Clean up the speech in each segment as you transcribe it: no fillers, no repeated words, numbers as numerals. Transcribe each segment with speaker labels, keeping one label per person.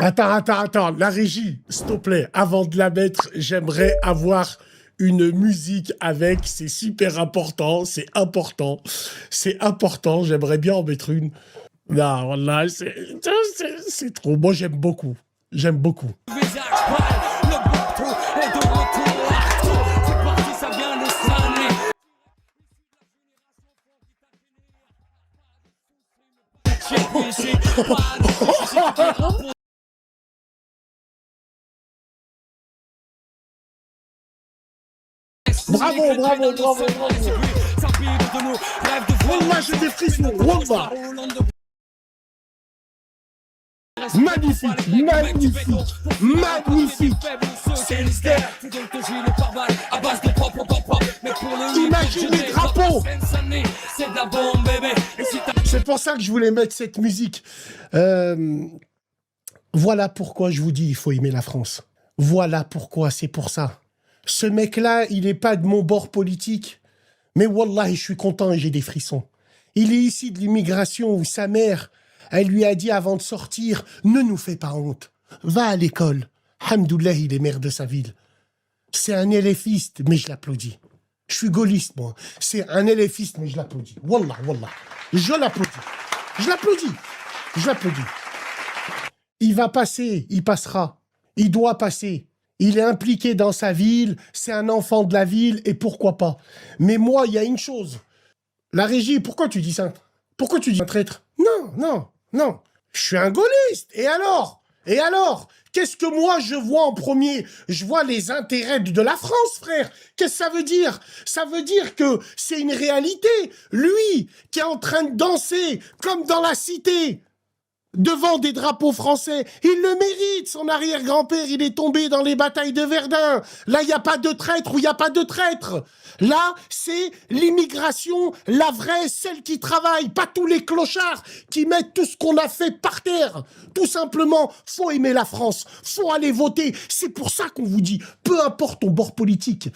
Speaker 1: Attends. La régie, s'il te plaît, avant de la mettre, j'aimerais avoir une musique avec. C'est super important, c'est important. C'est important, j'aimerais bien en mettre une. Non, voilà, c'est trop. Moi, j'aime beaucoup. J'aime beaucoup. Bravo. Wallah, j'ai des frissons. Wallah. Magnifique. Imagine les drapeaux. C'est pour ça que je voulais mettre cette musique. Voilà pourquoi je vous dis, il faut aimer la France. Voilà pourquoi, c'est pour ça. Ce mec-là, il n'est pas de mon bord politique. Mais wallah, je suis content et j'ai des frissons. Il est ici de l'immigration où sa mère, elle lui a dit avant de sortir, ne nous fais pas honte. Va à l'école. Hamdoullah, il est maire de sa ville. C'est un éléphiste, mais je l'applaudis. Je suis gaulliste, moi. C'est un éléphiste, mais je l'applaudis. Wallah. Je l'applaudis. Il va passer, il passera. Il doit passer. Il est impliqué dans sa ville, c'est un enfant de la ville, et pourquoi pas. Mais moi, il y a une chose. La régie, pourquoi tu dis ça? Pourquoi tu dis un traître? Non. Je suis un gaulliste. Et alors? Qu'est-ce que moi je vois en premier? Je vois les intérêts de la France, frère. Qu'est-ce que ça veut dire? Ça veut dire que c'est une réalité. Lui, qui est en train de danser, comme dans la cité, devant des drapeaux français, il le mérite, son arrière-grand-père, il est tombé dans les batailles de Verdun. Là, il n'y a pas de traître ou il n'y a pas de traître. Là, c'est l'immigration, la vraie, celle qui travaille, pas tous les clochards qui mettent tout ce qu'on a fait par terre. Tout simplement, faut aimer la France, faut aller voter. C'est pour ça qu'on vous dit, peu importe ton bord politique,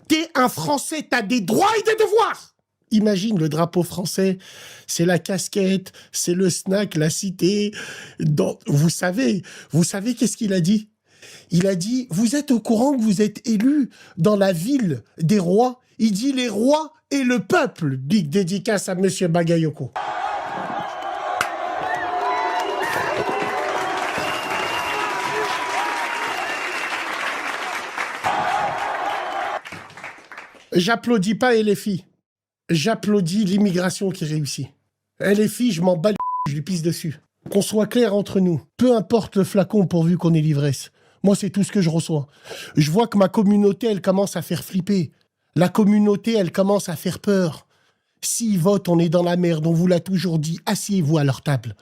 Speaker 1: t'es un Français, t'as des droits et des devoirs. Imagine le drapeau français, c'est la casquette, c'est le snack, la cité. Vous savez qu'est-ce qu'il a dit? Il a dit, vous êtes au courant que vous êtes élu dans la ville des rois? Il dit les rois et le peuple. Big dédicace à Monsieur Bagayoko. J'applaudis pas LFI. J'applaudis l'immigration qui réussit. Les filles, je m'en bats les couilles, je lui pisse dessus. Qu'on soit clair entre nous. Peu importe le flacon pourvu qu'on ait l'ivresse. Moi, c'est tout ce que je reçois. Je vois que ma communauté, elle commence à faire flipper. La communauté, elle commence à faire peur. S'ils votent, on est dans la merde. On vous l'a toujours dit. Asseyez-vous à leur table.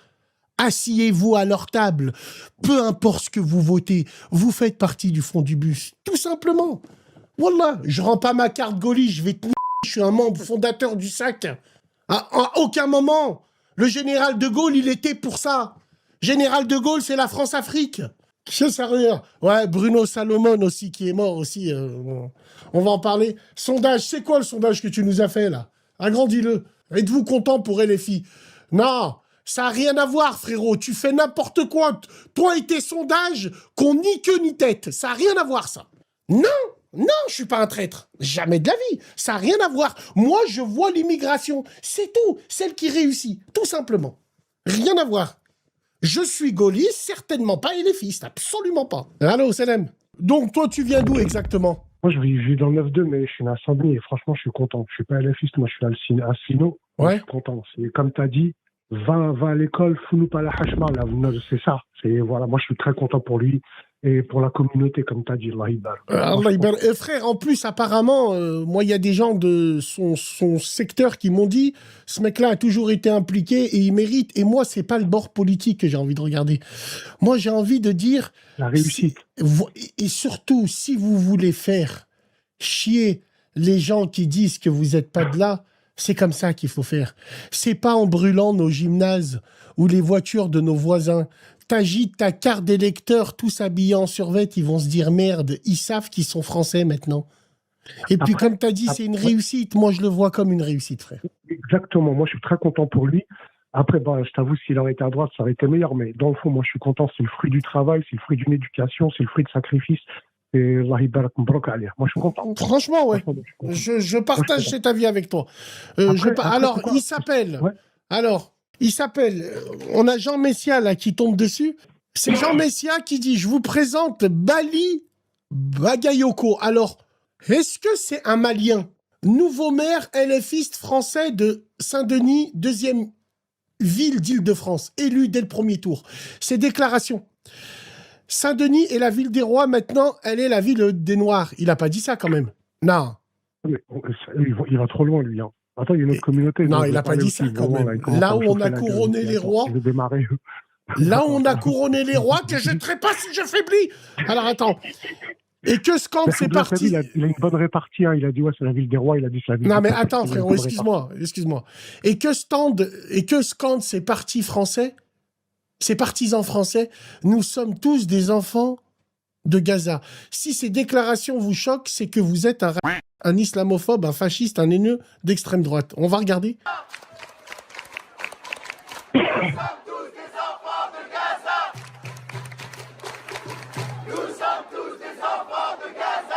Speaker 1: Asseyez-vous à leur table. Peu importe ce que vous votez, vous faites partie du fond du bus. Tout simplement. Wallah, je rends pas ma carte gaulliste, je vais te... Je suis un membre fondateur du SAC. À aucun moment, le général de Gaulle, il était pour ça. Général de Gaulle, c'est la France-Afrique. C'est sérieux. Ouais, Bruno Salomon aussi, qui est mort aussi. On va en parler. Sondage, c'est quoi le sondage que tu nous as fait, là? Agrandis-le. Êtes-vous content pour LFI? Non, ça n'a rien à voir, frérot. Tu fais n'importe quoi. Toi et tes sondages, qu'on ni queue ni tête. Ça n'a rien à voir, ça. Non, je suis pas un traître. Jamais de la vie. Ça n'a rien à voir. Moi, je vois l'immigration. C'est tout. Celle qui réussit. Tout simplement. Rien à voir. Je suis gaulliste, certainement pas éléphiste. Absolument pas. Allô, Selem. Donc, toi, tu viens d'où exactement?
Speaker 2: Moi, je vis dans le 9-2, mais je suis né à Saint-Denis et franchement, je suis content. Je suis pas éléphiste, moi, je suis Alcino.
Speaker 1: Ouais.
Speaker 2: Je suis content. C'est comme tu as dit, va à l'école, fous-nous pas la hachma, là. C'est ça. Voilà, moi, je suis très content pour lui. Et pour la communauté, comme tu as dit, Allah Ibar.
Speaker 1: Allah Ibar. Frère, en plus, apparemment, moi, il y a des gens de son secteur qui m'ont dit ce mec-là a toujours été impliqué et il mérite. Et moi, c'est pas le bord politique que j'ai envie de regarder. Moi, j'ai envie de dire...
Speaker 2: La réussite.
Speaker 1: Et surtout, si vous voulez faire chier les gens qui disent que vous n'êtes pas de là, c'est comme ça qu'il faut faire. C'est pas en brûlant nos gymnases ou les voitures de nos voisins. T'agites ta carte d'électeur, tous habillés en survêt, ils vont se dire merde, ils savent qu'ils sont français maintenant. Et puis comme tu as dit, c'est une réussite. Moi, je le vois comme une réussite, frère.
Speaker 2: Exactement. Moi, je suis très content pour lui. Après, bah, je t'avoue, s'il aurait été à droite, ça aurait été meilleur. Mais dans le fond, moi, je suis content. C'est le fruit du travail, c'est le fruit d'une éducation, c'est le fruit de sacrifice. Et Allah Ibarak Mbrok Ali. Moi, je suis content.
Speaker 1: Franchement, ouais.
Speaker 2: Franchement, je suis content.
Speaker 1: Je
Speaker 2: Moi, je suis
Speaker 1: partage
Speaker 2: content.
Speaker 1: cet avis avec toi. Alors,
Speaker 2: C'est quoi?
Speaker 1: il s'appelle.
Speaker 2: Ouais.
Speaker 1: Alors, il s'appelle. On a Jean Messia là qui tombe dessus. C'est Jean Messia qui dit: je vous présente Bali Bagayoko. Alors, est-ce que c'est un Malien? Nouveau maire LFiste français de Saint-Denis, deuxième ville d'Île-de-France, élu dès le premier tour. Ces déclarations. Saint-Denis est la ville des rois, maintenant, elle est la ville des noirs. Il n'a pas dit ça quand même. Non.
Speaker 2: Mais, il va trop loin, lui. Hein. Attends, il y a une autre communauté.
Speaker 1: Non,
Speaker 2: dont je
Speaker 1: il
Speaker 2: vais
Speaker 1: n'a pas
Speaker 2: parler
Speaker 1: dit
Speaker 2: aussi,
Speaker 1: ça quand
Speaker 2: vraiment,
Speaker 1: même.
Speaker 2: il commence
Speaker 1: Là
Speaker 2: à
Speaker 1: où
Speaker 2: me
Speaker 1: on
Speaker 2: chauffer
Speaker 1: a
Speaker 2: la gueule
Speaker 1: couronné
Speaker 2: aussi.
Speaker 1: les
Speaker 2: Attends,
Speaker 1: rois,
Speaker 2: je vais démarrer.
Speaker 1: là où on a couronné les rois, que je ne serai pas si je faiblis. Alors attends. Et que scande
Speaker 2: Mais
Speaker 1: c'est
Speaker 2: Fabien, t'as vu,
Speaker 1: parti.
Speaker 2: il a une bonne répartie. Hein. Il a dit, ouais, c'est la ville des rois. Il a dit, c'est la ville
Speaker 1: Non
Speaker 2: des
Speaker 1: mais
Speaker 2: peuples.
Speaker 1: attends
Speaker 2: Il a une
Speaker 1: frérot,
Speaker 2: bonne
Speaker 1: excuse-moi. Et que scandent ces partis français, ces partisans français, nous sommes tous des enfants de Gaza. Si ces déclarations vous choquent, c'est que vous êtes un islamophobe, un fasciste, un haineux d'extrême droite. On va regarder.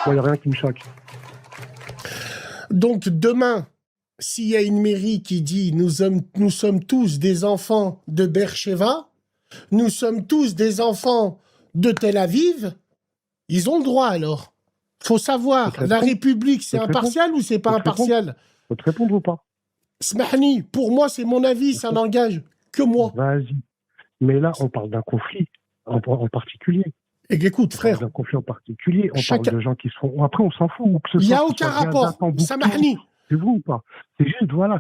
Speaker 2: Il n'y a rien qui me choque.
Speaker 1: Donc demain, s'il y a une mairie qui dit nous sommes tous des enfants de Beersheva, nous sommes tous des enfants de Tel Aviv, ils ont le droit alors. Faut savoir, la République, c'est impartial ou c'est pas impartial?
Speaker 2: Faut te répondre ou pas?
Speaker 1: Smahni, pour moi, c'est mon avis, ça n'engage que moi.
Speaker 2: Vas-y. Mais là, on parle d'un conflit en particulier.
Speaker 1: Et écoute,
Speaker 2: On
Speaker 1: frère,
Speaker 2: parle d'un conflit en particulier. On
Speaker 1: Chacun-
Speaker 2: parle de gens qui se font. Après, on s'en fout. Ou que ce
Speaker 1: il n'y
Speaker 2: soit
Speaker 1: a
Speaker 2: que ce
Speaker 1: aucun
Speaker 2: soit Gaza,
Speaker 1: rapport.
Speaker 2: Tombouctou,
Speaker 1: Samahni.
Speaker 2: c'est vous ou pas? C'est juste, voilà.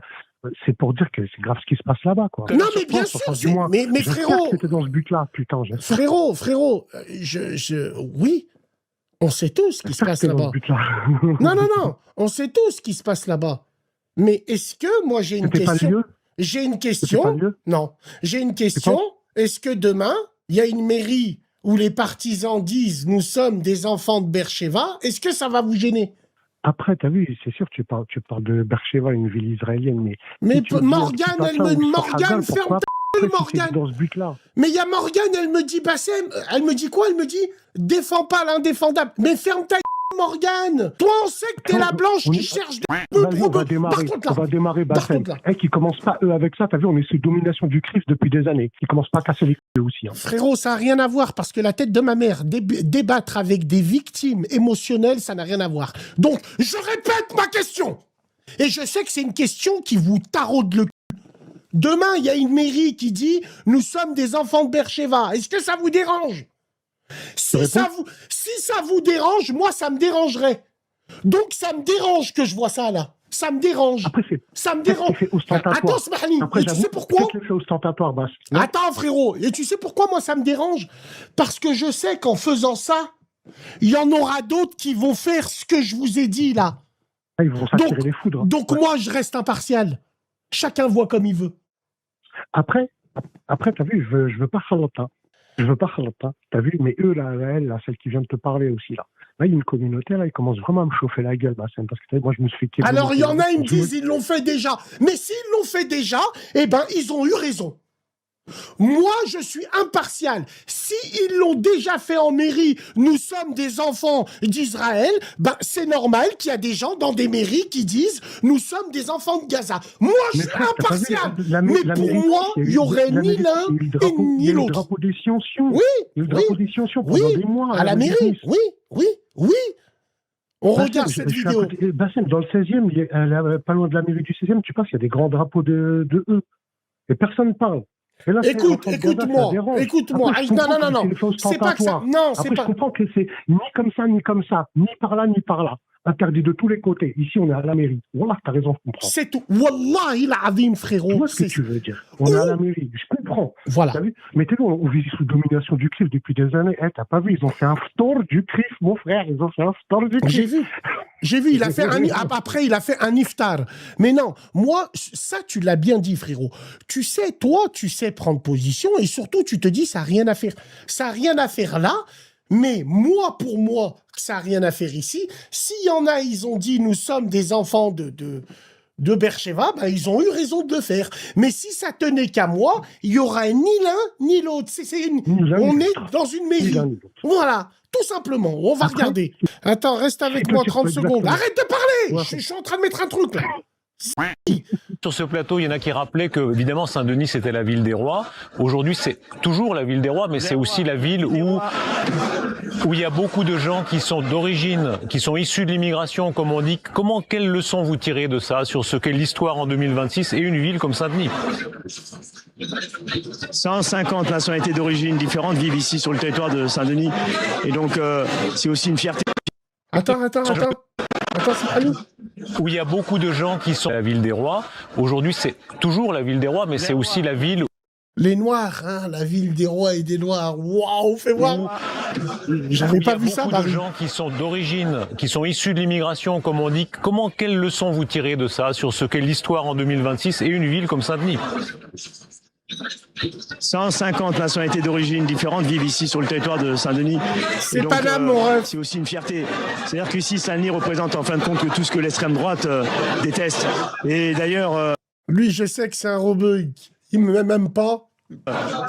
Speaker 2: C'est pour dire que c'est grave ce qui se passe là-bas, quoi.
Speaker 1: Non, mais bien sûr,
Speaker 2: du moins,
Speaker 1: mais
Speaker 2: j'espère
Speaker 1: frérot,
Speaker 2: que t'étais dans ce but-là, putain.
Speaker 1: frérot, oui, on sait tous ce qui se passe là-bas. Non, on sait tous ce qui se passe là-bas. Mais est-ce que, moi, j'ai une
Speaker 2: C'était pas
Speaker 1: question.
Speaker 2: lieu?
Speaker 1: J'ai une
Speaker 2: C'était pas
Speaker 1: question.
Speaker 2: lieu?
Speaker 1: Non, j'ai une question. Est-ce que demain, il y a une mairie où les partisans disent nous sommes des enfants de Beersheva? Est-ce que ça va vous gêner?
Speaker 2: Après, t'as vu, c'est sûr, tu parles de Beersheva, une ville israélienne, mais
Speaker 1: Mais Morgane, Morgane, ferme ta gueule, Morgane.
Speaker 2: Dans ce but-là.
Speaker 1: Mais il y a Morgane, elle me dit, Bassem, elle me dit quoi? Elle me dit, défends pas l'indéfendable. Mais ferme ta gueule, Morgane. Toi, on sait que t'es la blanche qui cherche des
Speaker 2: Vas-y, on va démarrer, Bassem. Qui commence pas, eux, avec ça. T'as vu, on est sous domination du CRIF depuis des années. Ils commencent pas à casser les couilles aussi. Hein.
Speaker 1: Frérot, ça n'a rien à voir, parce que la tête de ma mère, débattre avec des victimes émotionnelles, ça n'a rien à voir. Donc, je répète ma question. Et je sais que c'est une question qui vous taraude le cul. Demain, il y a une mairie qui dit « Nous sommes des enfants de Beersheva ». Est-ce que ça vous dérange? Si ça vous dérange, moi, ça me dérangerait. Donc, ça me dérange que je vois ça, là. Ça me dérange.
Speaker 2: Après,
Speaker 1: ça me dérange. Attends, Smahni, et tu sais pourquoi?
Speaker 2: C'est ostentatoire, Bass.
Speaker 1: Attends, frérot, et tu sais pourquoi, moi, ça me dérange? Parce que je sais qu'en faisant ça, il y en aura d'autres qui vont faire ce que je vous ai dit, là.
Speaker 2: Ah, ils vont s'attirer les foudres.
Speaker 1: Donc, moi, je reste impartial. Chacun voit comme il veut.
Speaker 2: Après, t'as vu, je veux pas Khalata. T'as vu, mais eux, là, celle qui vient de te parler aussi, là. Là, il y a une communauté, là, ils commencent vraiment à me chauffer la gueule, Bassem, parce que moi, je me suis fait...
Speaker 1: Alors, il y en a, ils me disent, ils l'ont fait déjà. Mais s'ils l'ont fait déjà, eh ben, ils ont eu raison. Moi, je suis impartial. Si ils l'ont déjà fait en mairie, nous sommes des enfants d'Israël, ben, c'est normal qu'il y a des gens dans des mairies qui disent nous sommes des enfants de Gaza. Moi, je suis impartial. Mais pour moi, il n'y aurait ni l'un ni l'autre.
Speaker 2: Il y a eu le drapeau des Sion-Sion.
Speaker 1: Oui,
Speaker 2: il y a eu le drapeau des Sion-Sion pendant des mois.
Speaker 1: À la mairie, oui. On regarde cette vidéo.
Speaker 2: Bassem, dans le 16e, pas loin de la mairie du 16e, tu passes, il y a des grands drapeaux de eux. Et personne ne parle. Là,
Speaker 1: écoute-moi. Non. C'est pas que ça. Non, c'est pas.
Speaker 2: Je comprends que c'est ni comme ça, ni par là, ni par là. Interdit de tous les côtés. Ici, on est à la mairie. Wallah, t'as raison, je comprends.
Speaker 1: C'est tout. Wallahi l'azim, frérot.
Speaker 2: Tu vois ce que tu veux dire. On est à la mairie. Je comprends.
Speaker 1: Voilà.
Speaker 2: T'as vu? Mais t'es vu, on vit sous domination du CRIF depuis des années. T'as pas vu? Ils ont fait un store du CRIF, mon frère. Ils ont fait un store du CRIF.
Speaker 1: J'ai vu, après, il a fait un iftar. Mais non, moi, ça, tu l'as bien dit, frérot. Tu sais prendre position et surtout, tu te dis, ça n'a rien à faire. Ça n'a rien à faire là, mais moi, pour moi, ça n'a rien à faire ici. S'il y en a, ils ont dit, nous sommes des enfants de Beersheva, ben, ils ont eu raison de le faire. Mais si ça tenait qu'à moi, il y aura ni l'un ni l'autre. On est dans une mairie. Voilà, tout simplement. On va regarder. Attends, reste avec moi 30 secondes. Arrête de parler. Je suis en train de mettre un truc là.
Speaker 3: Sur ce plateau, il y en a qui rappelaient que, évidemment, Saint-Denis, c'était la ville des rois. Aujourd'hui, c'est toujours la ville des rois, mais c'est aussi la ville où il y a beaucoup de gens qui sont d'origine, qui sont issus de l'immigration, comme on dit. Quelle leçon vous tirez de ça, sur ce qu'est l'histoire en 2026 et une ville comme Saint-Denis?
Speaker 4: 150 nationalités d'origine différentes vivent ici sur le territoire de Saint-Denis. Et donc, c'est aussi une fierté.
Speaker 1: Attends, c'est pas nous.
Speaker 3: Où il y a beaucoup de gens qui sont la ville des rois. Aujourd'hui, c'est toujours la ville des rois, mais c'est aussi la ville où...
Speaker 1: Les Noirs, hein, la ville des rois et des Noirs. Waouh, fais voir. J'avais pas vu ça,
Speaker 3: Il y a beaucoup de gens qui sont d'origine, qui sont issus de l'immigration, comme on dit. Quelle leçon vous tirez de ça, sur ce qu'est l'histoire en 2026 et une ville comme Saint-Denis?
Speaker 4: 150 nationalités d'origine différentes vivent ici sur le territoire de Saint-Denis.
Speaker 1: C'est pas là, mon rêve.
Speaker 4: C'est aussi une fierté. C'est-à-dire qu'ici, Saint-Denis représente en fin de compte tout ce que l'extrême droite déteste. Et d'ailleurs...
Speaker 1: lui, je sais que c'est un rebeu. Il me met même pas.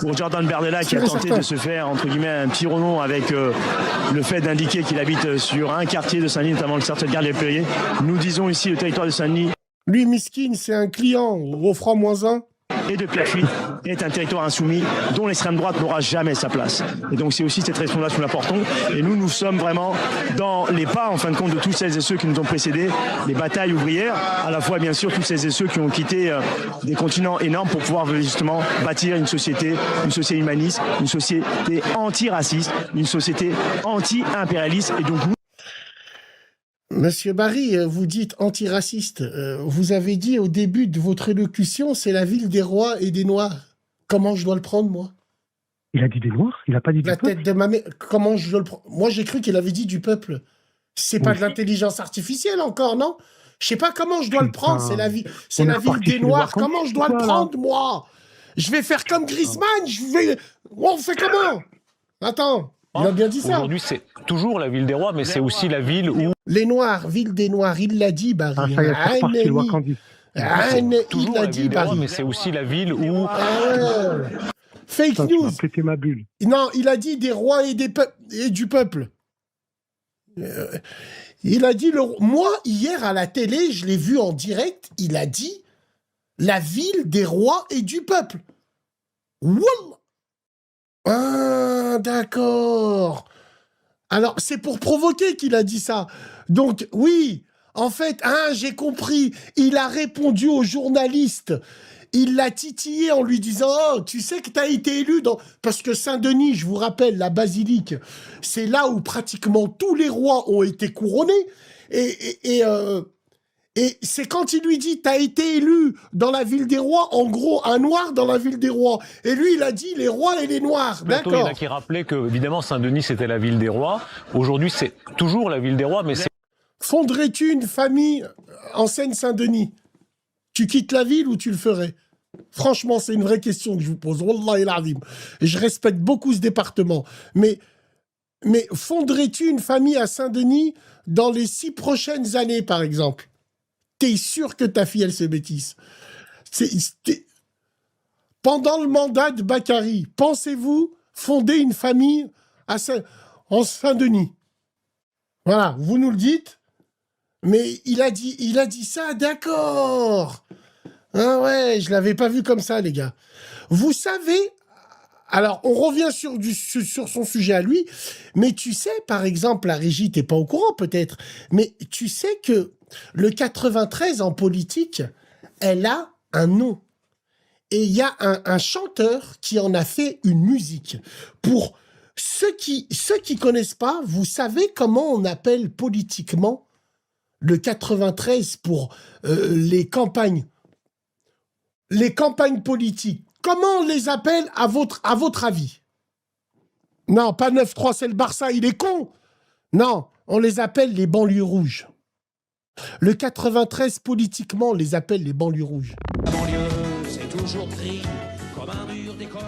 Speaker 4: Pour Jordan Bardella, qui a tenté de se faire, entre guillemets, un petit renom avec le fait d'indiquer qu'il habite sur un quartier de Saint-Denis, notamment le quartier de Gare-les-Périers, nous disons ici, le territoire de Saint-Denis...
Speaker 1: Lui, miskin, c'est un client au franc -1.
Speaker 4: Et de Pierrefitte est un territoire insoumis dont l'extrême droite n'aura jamais sa place. Et donc c'est aussi cette responsabilité que nous apportons. Et nous sommes vraiment dans les pas, en fin de compte, de tous celles et ceux qui nous ont précédés, les batailles ouvrières, à la fois bien sûr tous celles et ceux qui ont quitté des continents énormes pour pouvoir justement bâtir une société humaniste, une société antiraciste, une société anti-impérialiste. Et donc
Speaker 1: Monsieur Barry, vous dites antiraciste. Vous avez dit au début de votre élocution, c'est la ville des rois et des noirs. Comment je dois le prendre, moi?
Speaker 2: Il a dit des noirs? Il n'a pas dit du
Speaker 1: La
Speaker 2: peuple?
Speaker 1: tête de ma mère. Comment je dois le prendre? Moi, j'ai cru qu'il avait dit du peuple. C'est pas de l'intelligence artificielle encore, non? Je sais pas comment je dois le prendre. C'est la ville des noirs. Comment je dois le prendre, moi? Je vais faire comme Griezmann. On fait comment? Attends. Il a bien dit ça.
Speaker 3: Aujourd'hui, c'est toujours la ville des rois, mais c'est aussi la ville où...
Speaker 1: Les Noirs, ville des Noirs, il l'a dit, Barry.
Speaker 2: Ah, ça y est, c'est reparti, le Wakandi.
Speaker 1: Il l'a dit, Barry.
Speaker 3: Mais c'est aussi la ville où...
Speaker 1: Fake
Speaker 2: Putain,
Speaker 1: news.
Speaker 2: tu m'as pété ma bulle.
Speaker 1: Non, il a dit des rois et du peuple. Il a dit... Moi, hier, à la télé, je l'ai vu en direct, il a dit la ville des rois et du peuple. Wallah. Ah, d'accord. Alors, c'est pour provoquer qu'il a dit ça. Donc, oui, en fait, j'ai compris. Il a répondu au journaliste. Il l'a titillé en lui disant « Oh, tu sais que tu as été élu dans... » Parce que Saint-Denis, je vous rappelle, la basilique, c'est là où pratiquement tous les rois ont été couronnés. Et c'est quand il lui dit « T'as été élu dans la ville des rois », en gros, un noir dans la ville des rois. Et lui, il a dit « les rois et les noirs ». D'accord.
Speaker 3: Il y en a qui rappelaient que, évidemment, Saint-Denis, c'était la ville des rois. Aujourd'hui, c'est toujours la ville des rois, mais c'est...
Speaker 1: Fondrais-tu une famille en Seine-Saint-Denis? Tu quittes la ville ou tu le ferais? Franchement, c'est une vraie question que je vous pose. Wallah el azim. Et je respecte beaucoup ce département. Mais fondrais-tu une famille à Saint-Denis dans les 6 prochaines années, par exemple? T'es sûr que ta fille, elle se bêtise? Pendant le mandat de Bakary, pensez-vous fonder une famille en Saint-Denis? Voilà, vous nous le dites. Mais il a dit ça, d'accord. Ah ouais, je l'avais pas vu comme ça, les gars. Vous savez, alors on revient sur son sujet à lui, mais tu sais, par exemple, la régie, t'es pas au courant peut-être, mais tu sais que le 93 en politique, elle a un nom. Et il y a un chanteur qui en a fait une musique. Pour ceux qui connaissent pas, vous savez comment on appelle politiquement le 93 pour les campagnes politiques? Comment on les appelle à votre avis? Non, pas 9-3, c'est le Barça, il est con. Non, on les appelle les banlieues rouges. Le 93, politiquement, on les appelle les banlieues rouges.
Speaker 5: La banlieue, c'est toujours gris, comme un mur d'école.